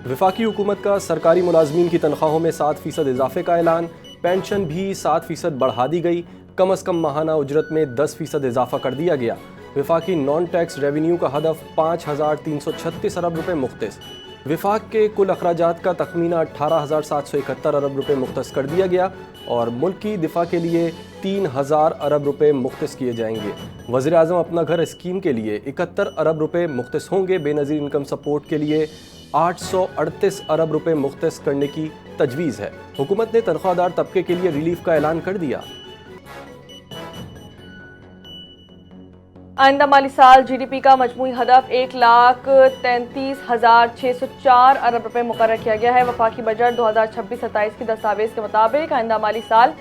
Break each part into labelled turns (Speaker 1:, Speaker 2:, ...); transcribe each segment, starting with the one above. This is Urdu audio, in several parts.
Speaker 1: وفاقی حکومت کا سرکاری ملازمین کی تنخواہوں میں 7% اضافے کا اعلان، پینشن بھی 7% بڑھا دی گئی، کم از کم ماہانہ اجرت میں 10% اضافہ کر دیا گیا۔ وفاقی نان ٹیکس ریونیو کا ہدف 5,336 ارب روپے مختص۔ وفاق کے کل اخراجات کا تخمینہ 18,771 ارب روپے مختص کر دیا گیا اور ملکی دفاع کے لیے 3,000 ارب روپے مختص کیے جائیں گے۔ وزیر اعظم اپنا گھر اسکیم کے لیے 71 ارب روپے مختص ہوں گے۔ بے نظیر انکم سپورٹ کے لیے 838 ارب روپے مختص کرنے کی تجویز ہے۔ حکومت نے تنخواہ دار طبقے کے لیے ریلیف کا اعلان کر دیا۔
Speaker 2: آئندہ مالی سال جی ڈی پی کا مجموعی ہدف 1,33,604 ارب روپے مقرر کیا گیا ہے۔ وفاقی بجٹ 2026-27 کی دستاویز کے مطابق آئندہ مالی سال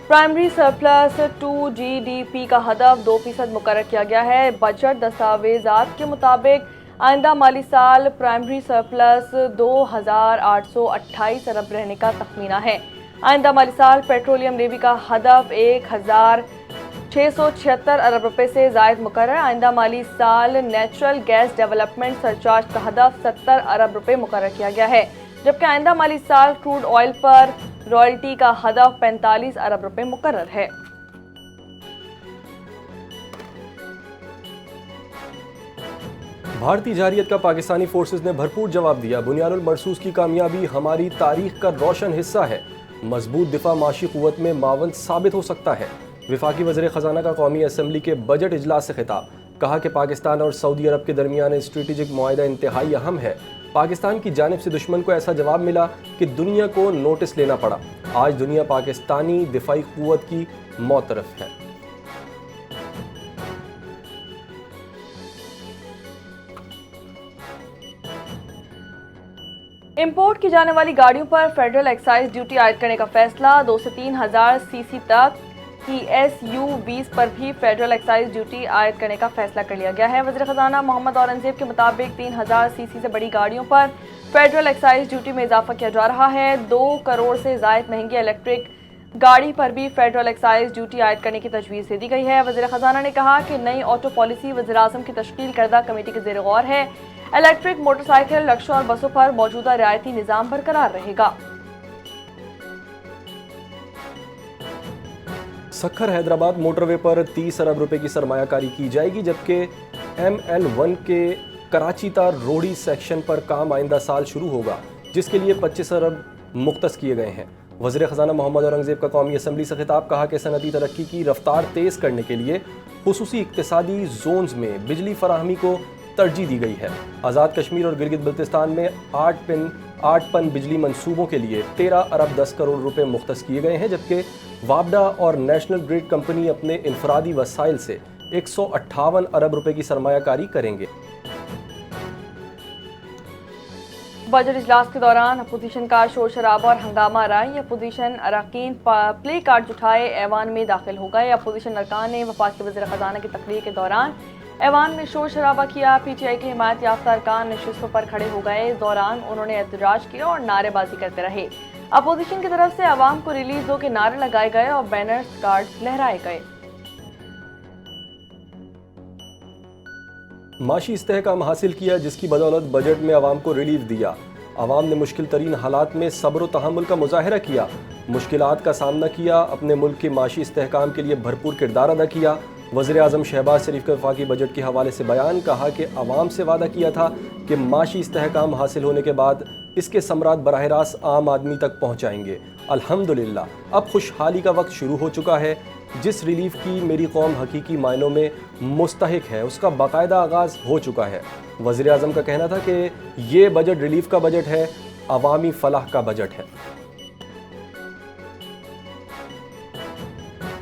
Speaker 2: primary surplus to G D P کا ہدف 2% مقرر کیا گیا ہے۔ بجٹ دستاویزات کے مطابق آئندہ مالی سال پرائمری سرپلس 2,828 ارب رہنے کا تخمینہ ہے۔ آئندہ مالی سال پیٹرولیم لیوی کا ہدف 1,676 ارب روپے سے زائد مقرر۔ آئندہ مالی سال نیچرل گیس ڈیولپمنٹ سرچارج کا ہدف 70 ارب روپے مقرر کیا گیا ہے، جبکہ آئندہ مالی سال کروڈ آئل پر رائلٹی کا ہدف 45 ارب روپے مقرر ہے۔
Speaker 1: بھارتی جارحیت کا پاکستانی فورسز نے بھرپور جواب دیا۔ بنیاد المرصوص کی کامیابی ہماری تاریخ کا روشن حصہ ہے۔ مضبوط دفاع معاشی قوت میں معاون ثابت ہو سکتا ہے۔ وفاقی وزیر خزانہ کا قومی اسمبلی کے بجٹ اجلاس سے خطاب، کہا کہ پاکستان اور سعودی عرب کے درمیان اسٹریٹجک معاہدہ انتہائی اہم ہے۔ پاکستان کی جانب سے دشمن کو ایسا جواب ملا کہ دنیا کو نوٹس لینا پڑا۔ آج دنیا پاکستانی دفاعی قوت کی معترف ہے۔
Speaker 2: امپورٹ کی جانے والی گاڑیوں پر فیڈرل ایکسائز ڈیوٹی عائد کرنے کا فیصلہ۔ 2 سے 3,000 سی سی تک کی ایس یو ویز پر بھی فیڈرل ایکسائز ڈیوٹی عائد کرنے کا فیصلہ کر لیا گیا ہے۔ وزیر خزانہ محمد اورنگزیب کے مطابق 3,000 سی سی سے بڑی گاڑیوں پر فیڈرل ایکسائز ڈیوٹی میں اضافہ کیا جا رہا ہے۔ 2 کروڑ سے زائد مہنگی الیکٹرک گاڑی پر بھی فیڈرل ایکسائز ڈیوٹی عائد کرنے کی تجویز دے دی گئی ہے۔ وزیر خزانہ نے کہا کہ نئی آٹو پالیسی وزیر اعظم کی تشکیل کردہ کمیٹی کے زیر غور ہے۔ الیکٹرک موٹر سائیکل، رکشوں اور بسوں پر موجودہ رعایتی نظام برقرار رہے گا۔
Speaker 1: سکھر حیدرآباد موٹر وے پر 30 ارب روپے کی سرمایہ کاری کی جائے گی، جبکہ ML1 کے کراچی تا روڑی سیکشن پر کام آئندہ سال شروع ہوگا، جس کے لیے 25 ارب مختص کیے گئے ہیں۔ وزیر خزانہ محمد اورنگزیب کا قومی اسمبلی سے خطاب، کہا کہ صنعتی ترقی کی رفتار تیز کرنے کے لیے خصوصی اقتصادی زونز میں بجلی فراہمی کو ترجیح دی گئی ہے۔ آزاد کشمیر اور گلگت بلتستان میں 8 پن بجلی منصوبوں کے لیے 13 ارب 10 کروڑ روپے مختص کیے گئے ہیں، جبکہ وابڈا اور نیشنل گریڈ کمپنی اپنے انفرادی وسائل سے 158 ارب روپے کی سرمایہ کاری کریں گے۔
Speaker 2: بجٹ اجلاس کے دوران اپوزیشن کا شور شرابہ اور ہنگامہ آرائی۔ اپوزیشن اراکین پلے کارڈ اٹھائے ایوان میں داخل ہو گئے۔ اپوزیشن ارکان نے وفاقی وزیر خزانہ کی تقریر کے دوران ایوان میں شور شرابہ کیا۔ پی ٹی آئی کے حمایت یافتہ ارکان نشستوں پر کھڑے ہو گئے۔ اس دوران انہوں نے احتجاج کیا اور نعرے بازی کرتے رہے۔ اپوزیشن کی طرف سے عوام کو ریلیز دو کے نعرے لگائے گئے اور بینرز کارڈز لہرائے گئے۔
Speaker 1: معاشی استحکام حاصل کیا، جس کی بدولت بجٹ میں عوام کو ریلیف دیا۔ عوام نے مشکل ترین حالات میں صبر و تحمل کا مظاہرہ کیا، مشکلات کا سامنا کیا، اپنے ملک کے معاشی استحکام کے لیے بھرپور کردار ادا کیا۔ وزیر اعظم شہباز شریف کا وفاقی بجٹ کے حوالے سے بیان، کہا کہ عوام سے وعدہ کیا تھا کہ معاشی استحکام حاصل ہونے کے بعد اس کے ثمرات براہ راست عام آدمی تک پہنچائیں گے۔ الحمدللہ اب خوشحالی کا وقت شروع ہو چکا ہے۔ جس ریلیف کی میری قوم حقیقی معنوں میں مستحق ہے، اس کا باقاعدہ آغاز ہو چکا ہے۔ وزیر اعظم کا کہنا تھا کہ یہ بجٹ ریلیف کا بجٹ ہے، عوامی فلاح کا بجٹ ہے۔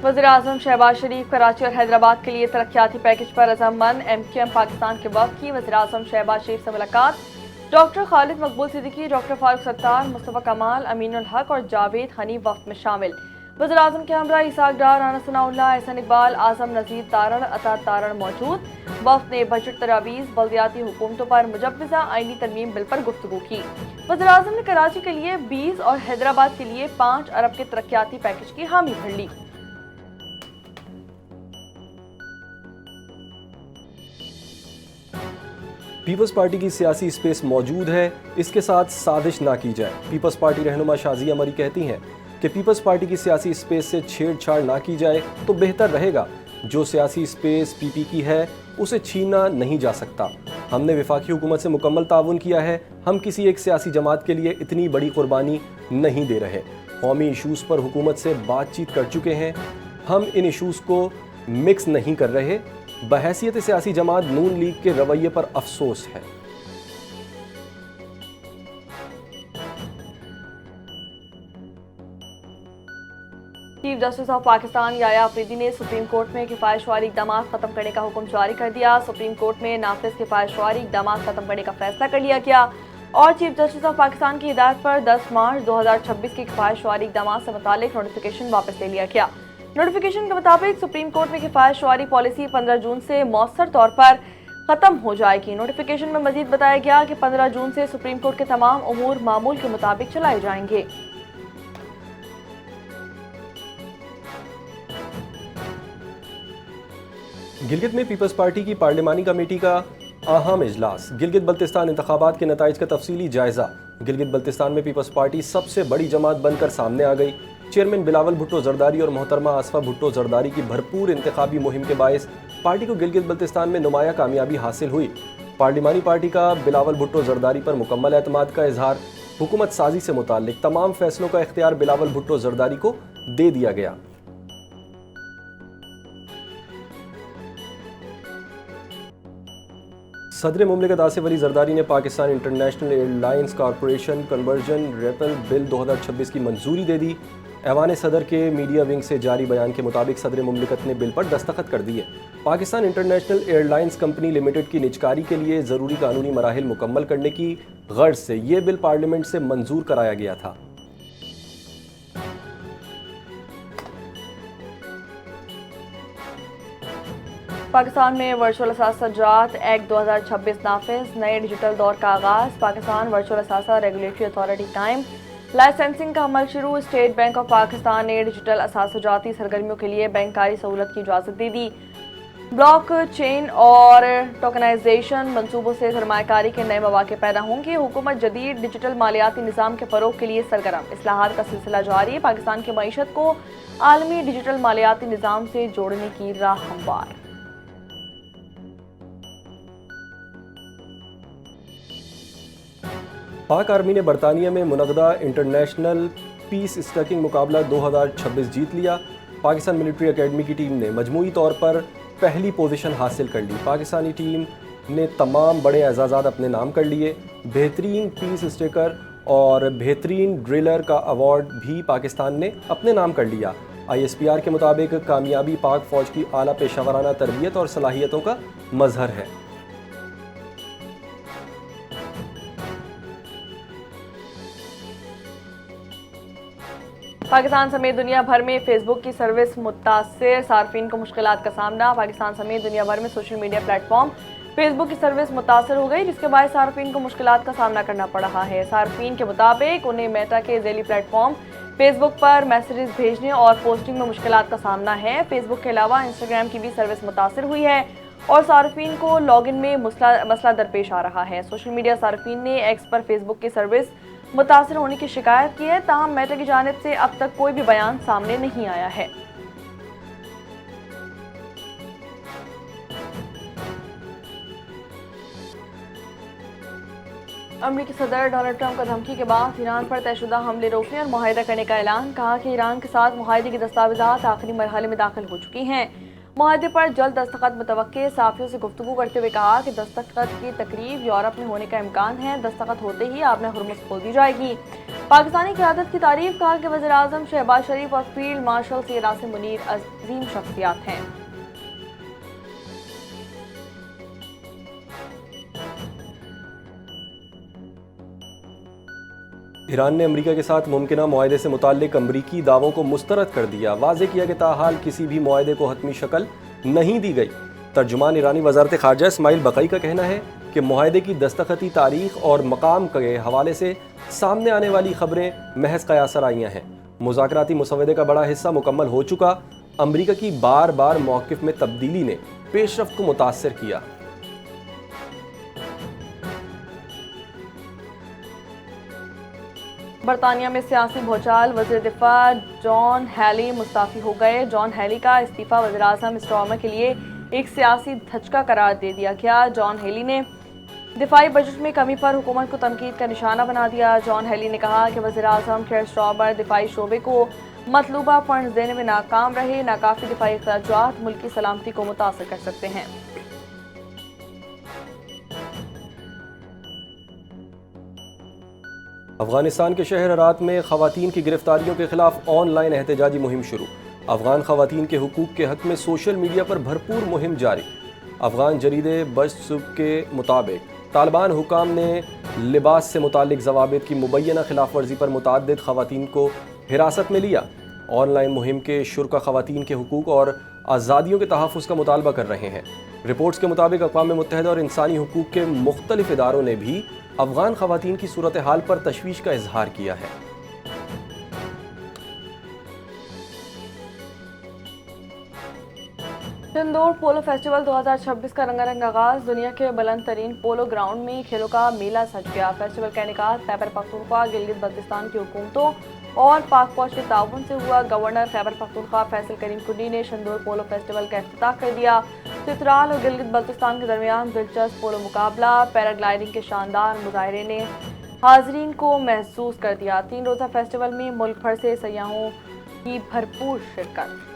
Speaker 2: وزیر اعظم شہباز شریف کراچی اور حیدرآباد کے لیے ترقیاتی پیکج پر رضامند۔ MQM پاکستان کے وفد کی وزیر اعظم شہباز شریف سے ملاقات۔ ڈاکٹر خالد مقبول صدیقی، ڈاکٹر فاروق ستار، مصطفیٰ کمال، امین الحق اور جاوید حنیف وفد میں شامل۔ وزیر اعظم کے ہمراہ اسحاق ڈار، رانا ثناء اللہ، احسن اقبال، اعظم نذیر تارڑ، عطا تارڑ موجود۔ وفد نے بجٹ تجاویز، بلدیاتی حکومتوں پر مجوزہ آئینی ترمیم بل پر گفتگو کی۔ وزیر اعظم نے کراچی کے لیے 20 اور حیدرآباد کے لیے 5 ارب کے ترقیاتی پیکج کی حامی بھر لی۔
Speaker 1: پی پیپلز پارٹی کی سیاسی اسپیس موجود ہے، اس کے ساتھ سازش نہ کی جائے۔ پیپلز پارٹی رہنما شازیہ مری کہتی ہیں کہ پیپلز پارٹی کی سیاسی اسپیس سے چھیڑ چھاڑ نہ کی جائے تو بہتر رہے گا۔ جو سیاسی اسپیس پی پی کی ہے اسے چھیننا نہیں جا سکتا۔ ہم نے وفاقی حکومت سے مکمل تعاون کیا ہے، ہم کسی ایک سیاسی جماعت کے لیے اتنی بڑی قربانی نہیں دے رہے۔ قومی ایشوز پر حکومت سے بات چیت کر چکے ہیں، ہم ان ایشوز کو مکس نہیں کر رہے۔ بحیثیت سیاسی جماعت نون لیگ کے رویے پر افسوس ہے۔
Speaker 2: چیف جسٹس آف پاکستان یحییٰ آفریدی نے سپریم کورٹ میں کفایت واری اقدامات ختم کرنے کا حکم جاری کر دیا۔ سپریم کورٹ میں نافذ کفایت واری اقدامات ختم کرنے کا فیصلہ کر لیا گیا اور چیف جسٹس آف پاکستان کی ہدایت پر 10 مارچ 2026 کی کفایت واری اقدامات سے متعلق نوٹیفیکیشن واپس لے لیا گیا۔ نوٹیفیکیشن کے مطابق سپریم کورٹ میں کفایت واری پالیسی 15 جون سے مؤثر طور پر ختم ہو جائے گی۔ نوٹیفیکیشن میں مزید بتایا گیا کہ 15 جون سے سپریم کورٹ کے تمام امور معمول کے مطابق چلائے جائیں گے۔
Speaker 1: گلگت میں پیپلز پارٹی کی پارلیمانی کمیٹی کا اہم اجلاس۔ گلگت بلتستان انتخابات کے نتائج کا تفصیلی جائزہ۔ گلگت بلتستان میں پیپلز پارٹی سب سے بڑی جماعت بن کر سامنے آ گئی۔ چیئرمین بلاول بھٹو زرداری اور محترمہ آصفہ بھٹو زرداری کی بھرپور انتخابی مہم کے باعث پارٹی کو گلگت بلتستان میں نمایاں کامیابی حاصل ہوئی۔ پارلیمانی پارٹی کا بلاول بھٹو زرداری پر مکمل اعتماد کا اظہار۔ حکومت سازی سے متعلق تمام فیصلوں کا اختیار بلاول بھٹو زرداری کو دے دیا گیا۔ صدر مملکت آصف علی زرداری نے Pakistan international airlines corporation conversion repeal bill 2026 کی منظوری دے دی۔ ایوان صدر کے میڈیا ونگ سے جاری بیان کے مطابق صدر مملکت نے بل پر دستخط کر دیے۔ Pakistan international year lines company limited کی نجکاری کے لیے ضروری قانونی مراحل مکمل کرنے کی غرض سے یہ بل پارلیمنٹ سے منظور کرایا گیا تھا۔
Speaker 2: پاکستان میں ورچوئل اثاثہ جات ایکٹ 2026 نافذ، نئے ڈیجیٹل دور کا آغاز۔ پاکستان ورچوئل اثاثہ ریگولیٹری اتھارٹی قائم، لائسنسنگ کا عمل شروع۔ اسٹیٹ بینک آف پاکستان نے ڈیجیٹل اثاثہ جاتی سرگرمیوں کے لیے بینکاری سہولت کی اجازت دے دی۔ بلاک چین اور ٹوکنائزیشن منصوبوں سے سرمایہ کاری کے نئے مواقع پیدا ہوں گے۔ حکومت جدید ڈیجیٹل مالیاتی نظام کے فروغ کے لیے سرگرم، اصلاحات کا سلسلہ جاری ہے۔ پاکستان کی معیشت کو عالمی ڈیجیٹل مالیاتی نظام سے جوڑنے کی راہ ہموار۔
Speaker 1: پاک آرمی نے برطانیہ میں منعقدہ انٹرنیشنل پیس اسٹرکنگ مقابلہ 2026 جیت لیا۔ پاکستان ملٹری اکیڈمی کی ٹیم نے مجموعی طور پر پہلی پوزیشن حاصل کر لی۔ پاکستانی ٹیم نے تمام بڑے اعزازات اپنے نام کر لیے۔ بہترین پیس اسٹرکر اور بہترین ڈرلر کا ایوارڈ بھی پاکستان نے اپنے نام کر لیا۔ ISPR کے مطابق کامیابی پاک فوج کی اعلیٰ پیشہ ورانہ تربیت اور صلاحیتوں کا مظہر ہے۔
Speaker 2: پاکستان سمیت دنیا بھر میں فیس بک کی سروس متاثر، صارفین کو مشکلات کا سامنا۔ پاکستان سمیت دنیا بھر میں social media platform Facebook کی سروس متاثر ہو گئی، جس کے باعث صارفین کو مشکلات کا سامنا کرنا پڑ رہا ہے۔ صارفین کے مطابق انہیں میٹا کے ذیلی پلیٹ فارم فیس بک پر میسیجز بھیجنے اور پوسٹنگ میں مشکلات کا سامنا ہے۔ فیس بک کے علاوہ انسٹاگرام کی بھی سروس متاثر ہوئی ہے اور صارفین کو لاگ ان میں مسئلہ درپیش آ رہا ہے۔ سوشل میڈیا صارفین نے ایکس پر فیس بک کی سروس متاثر ہونے کی شکایت کی ہے، تاہم میٹا کی جانب سے اب تک کوئی بھی بیان سامنے نہیں آیا ہے۔ امریکی صدر ڈونلڈ ٹرمپ کا دھمکی کے بعد ایران پر طے شدہ حملے روکنے اور معاہدہ کرنے کا اعلان۔ کہا کہ ایران کے ساتھ معاہدے کی دستاویزات آخری مرحلے میں داخل ہو چکی ہیں۔ معاہدے پر جلد دستخط متوقع۔ صحافیوں سے گفتگو کرتے ہوئے کہا کہ دستخط کی تقریب یورپ میں ہونے کا امکان ہے۔ دستخط ہوتے ہی آب ہرمز کھول دی جائے گی۔ پاکستانی قیادت کی تعریف۔ کہا کہ وزیر اعظم شہباز شریف اور فیلڈ مارشل سید عاصم منیر عظیم شخصیات ہیں۔
Speaker 1: ایران نے امریکہ کے ساتھ ممکنہ معاہدے سے متعلق امریکی دعووں کو مسترد کر دیا۔ واضح کیا کہ تاحال کسی بھی معاہدے کو حتمی شکل نہیں دی گئی۔ ترجمان ایرانی وزارت خارجہ اسماعیل بقائی کا کہنا ہے کہ معاہدے کی دستخطی تاریخ اور مقام کے حوالے سے سامنے آنے والی خبریں محض قیاس آرائیاں ہیں۔ مذاکراتی مسودے کا بڑا حصہ مکمل ہو چکا۔ امریکہ کی بار بار موقف میں تبدیلی نے پیش رفت کو متاثر کیا۔
Speaker 2: برطانیہ میں سیاسی بھوچال، وزیر دفاع جان ہیلی مستعفی ہو گئے۔ جان ہیلی کا استعفیٰ وزیراعظم اسٹارمر کے لیے ایک سیاسی دھچکا قرار دے دیا گیا۔ جان ہیلی نے دفاعی بجٹ میں کمی پر حکومت کو تنقید کا نشانہ بنا دیا۔ جان ہیلی نے کہا کہ وزیراعظم کیئر اسٹارمر دفاعی شعبے کو مطلوبہ فنڈز دینے میں ناکام رہے۔ ناکافی دفاعی اخراجات ملک کی سلامتی کو متاثر کر سکتے ہیں۔
Speaker 1: افغانستان کے شہر ہرات میں خواتین کی گرفتاریوں کے خلاف آن لائن احتجاجی مہم شروع۔ افغان خواتین کے حقوق کے حق میں سوشل میڈیا پر بھرپور مہم جاری۔ افغان جریدے بشسب کے مطابق طالبان حکام نے لباس سے متعلق ضوابط کی مبینہ خلاف ورزی پر متعدد خواتین کو حراست میں لیا۔ آن لائن مہم کے شرکا خواتین کے حقوق اور آزادیوں کے تحفظ کا مطالبہ کر رہے ہیں۔ رپورٹس کے مطابق اقوام متحدہ اور انسانی حقوق کے مختلف اداروں نے بھی افغان خواتین کی صورتحال پر تشویش کا اظہار کیا ہے۔
Speaker 2: چندوڑ پولو فیسٹیول 2026 کا رنگا رنگ آغاز۔ دنیا کے بلند ترین پولو گراؤنڈ میں کھیلوں کا میلہ سج گیا۔ فیسٹیول کا انعقاد خیبر پختونخوا، گلگت بلتستان کی حکومتوں اور پاک فوج کے تعاون سے ہوا۔ گورنر خیبر پختونخوا فیصل کریم کنڈی نے چندوڑ پولو فیسٹیول کا افتتاح کر دیا۔ چترال اور گلگت بلتستان کے درمیان دلچسپ پولو مقابلہ، پیرا گلائیڈنگ کے شاندار مظاہرے نے حاضرین کو محظوظ کر دیا۔ 3 روزہ فیسٹیول میں ملک بھر سے سیاحوں کی بھرپور شرکت۔